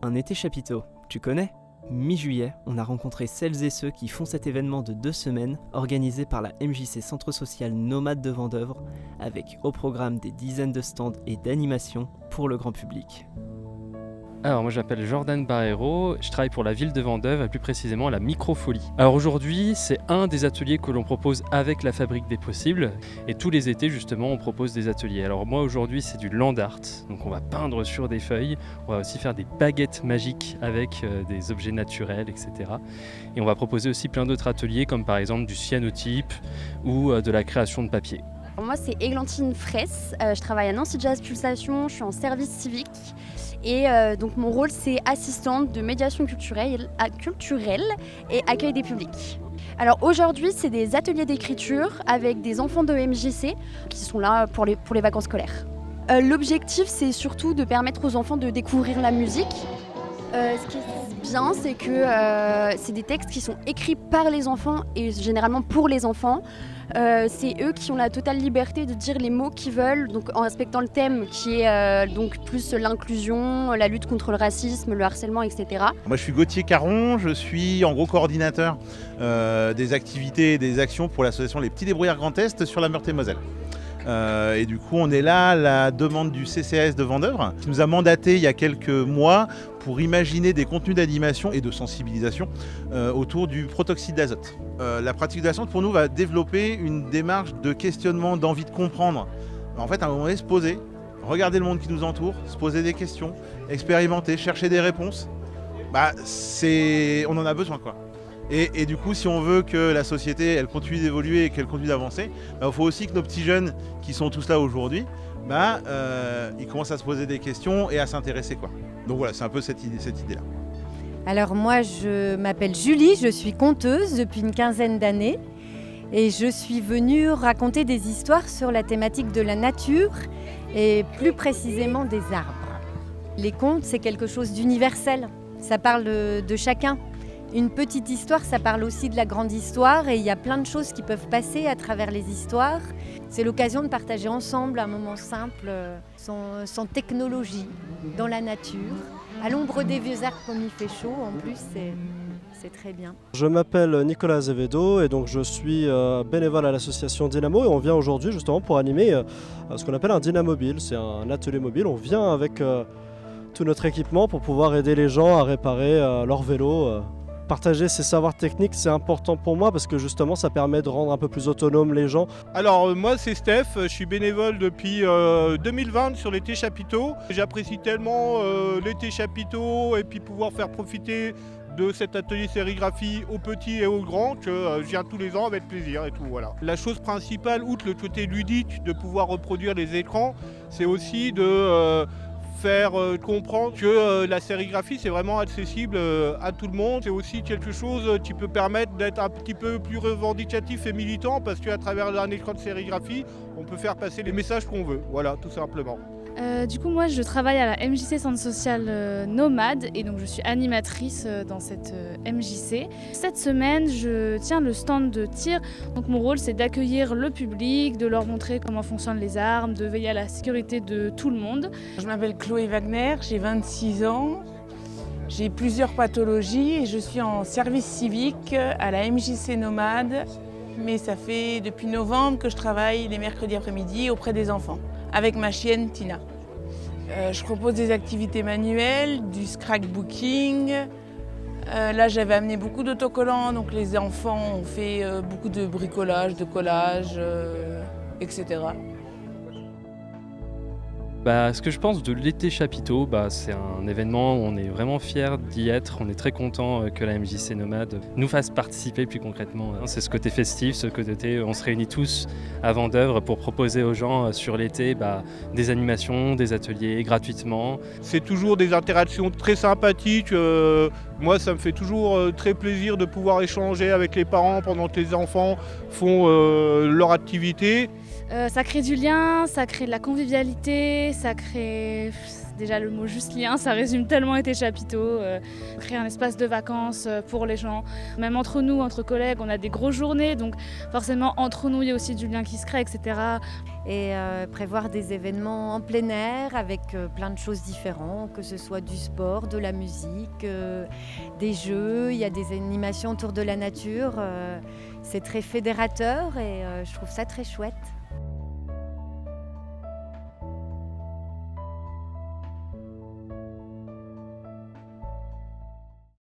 Un été chapiteau, tu connais ? Mi-juillet, on a rencontré celles et ceux qui font cet événement de 2 semaines organisé par la MJC Centre Social Nomade de Vendeuvre avec au programme des dizaines de stands et d'animations pour le grand public. Alors moi je m'appelle Jordan Barrero, je travaille pour la ville de Vendeuvre et plus précisément la Microfolie. Alors aujourd'hui c'est un des ateliers que l'on propose avec la Fabrique des Possibles et tous les étés justement on propose des ateliers. Alors moi aujourd'hui c'est du land art, donc on va peindre sur des feuilles, on va aussi faire des baguettes magiques avec des objets naturels etc. Et on va proposer aussi plein d'autres ateliers comme par exemple du cyanotype ou de la création de papier. Moi c'est Églantine Fraisse, je travaille à Nancy Jazz Pulsation, je suis en service civique. Et donc mon rôle c'est assistante de médiation culturelle et accueil des publics. Alors aujourd'hui c'est des ateliers d'écriture avec des enfants de MJC qui sont là pour les vacances scolaires. L'objectif c'est surtout de permettre aux enfants de découvrir la musique. Ce qui est bien c'est que c'est des textes qui sont écrits par les enfants et généralement pour les enfants. C'est eux qui ont la totale liberté de dire les mots qu'ils veulent, donc en respectant le thème qui est donc plus l'inclusion, la lutte contre le racisme, le harcèlement, etc. Moi je suis Gauthier Caron, je suis en gros coordinateur des activités et des actions pour l'association Les Petits Débrouillards Grand Est sur la Meurthe-et-Moselle. Et du coup on est là à la demande du CCAS de Vendeuvre qui nous a mandaté il y a quelques mois pour imaginer des contenus d'animation et de sensibilisation autour du protoxyde d'azote. La pratique de la science pour nous va développer une démarche de questionnement, d'envie de comprendre. En fait à un moment donné se poser, regarder le monde qui nous entoure, se poser des questions, expérimenter, chercher des réponses. On en a besoin quoi. Et du coup, si on veut que la société elle continue d'évoluer et qu'elle continue d'avancer, il faut aussi que nos petits jeunes qui sont tous là aujourd'hui, ils commencent à se poser des questions et à s'intéresser quoi. Donc voilà, c'est un peu cette idée-là. Alors moi, je m'appelle Julie, je suis conteuse depuis une quinzaine d'années et je suis venue raconter des histoires sur la thématique de la nature et plus précisément des arbres. Les contes, c'est quelque chose d'universel, ça parle de chacun. Une petite histoire, ça parle aussi de la grande histoire et il y a plein de choses qui peuvent passer à travers les histoires. C'est l'occasion de partager ensemble un moment simple, sans technologie, dans la nature, à l'ombre des vieux arbres comme il fait chaud, en plus c'est très bien. Je m'appelle Nicolas Azevedo et donc je suis bénévole à l'association Dynamo et on vient aujourd'hui justement pour animer ce qu'on appelle un Dynamobile. C'est un atelier mobile, on vient avec tout notre équipement pour pouvoir aider les gens à réparer leur vélo. Partager ces savoirs techniques, c'est important pour moi parce que justement ça permet de rendre un peu plus autonomes les gens. Alors moi c'est Steph, je suis bénévole depuis 2020 sur l'été chapiteau. J'apprécie tellement l'été chapiteau et puis pouvoir faire profiter de cet atelier sérigraphie aux petits et aux grands que je viens tous les ans avec plaisir et tout voilà. La chose principale, outre le côté ludique de pouvoir reproduire les écrans, c'est aussi de faire comprendre que la sérigraphie c'est vraiment accessible à tout le monde. C'est aussi quelque chose qui peut permettre d'être un petit peu plus revendicatif et militant parce qu'à travers un écran de sérigraphie, on peut faire passer les messages qu'on veut. Voilà, tout simplement. Du coup, moi, je travaille à la MJC Centre Social Nomade et donc je suis animatrice dans cette MJC. Cette semaine, je tiens le stand de tir. Donc mon rôle, c'est d'accueillir le public, de leur montrer comment fonctionnent les armes, de veiller à la sécurité de tout le monde. Je m'appelle Chloé Wagner, j'ai 26 ans. J'ai plusieurs pathologies et je suis en service civique à la MJC Nomade. Mais ça fait depuis novembre que je travaille les mercredis après-midi auprès des enfants, avec ma chienne Tina. Je propose des activités manuelles, du scrapbooking. Là, j'avais amené beaucoup d'autocollants, donc les enfants ont fait beaucoup de bricolage, de collage, etc. Ce que je pense de l'été chapiteau, c'est un événement où on est vraiment fiers d'y être. On est très content que la MJC Nomade nous fasse participer plus concrètement. C'est ce côté festif, ce côté on se réunit tous à Vendeuvre pour proposer aux gens sur l'été des animations, des ateliers gratuitement. C'est toujours des interactions très sympathiques. Moi, ça me fait toujours très plaisir de pouvoir échanger avec les parents pendant que les enfants font leur activité. Ça crée du lien, ça crée de la convivialité, Déjà le mot juste lien, ça résume tellement été chapiteaux. Créer un espace de vacances pour les gens. Même entre nous, entre collègues, on a des grosses journées, donc forcément entre nous il y a aussi du lien qui se crée, etc. Et prévoir des événements en plein air avec plein de choses différentes, que ce soit du sport, de la musique, des jeux, il y a des animations autour de la nature. C'est très fédérateur et je trouve ça très chouette.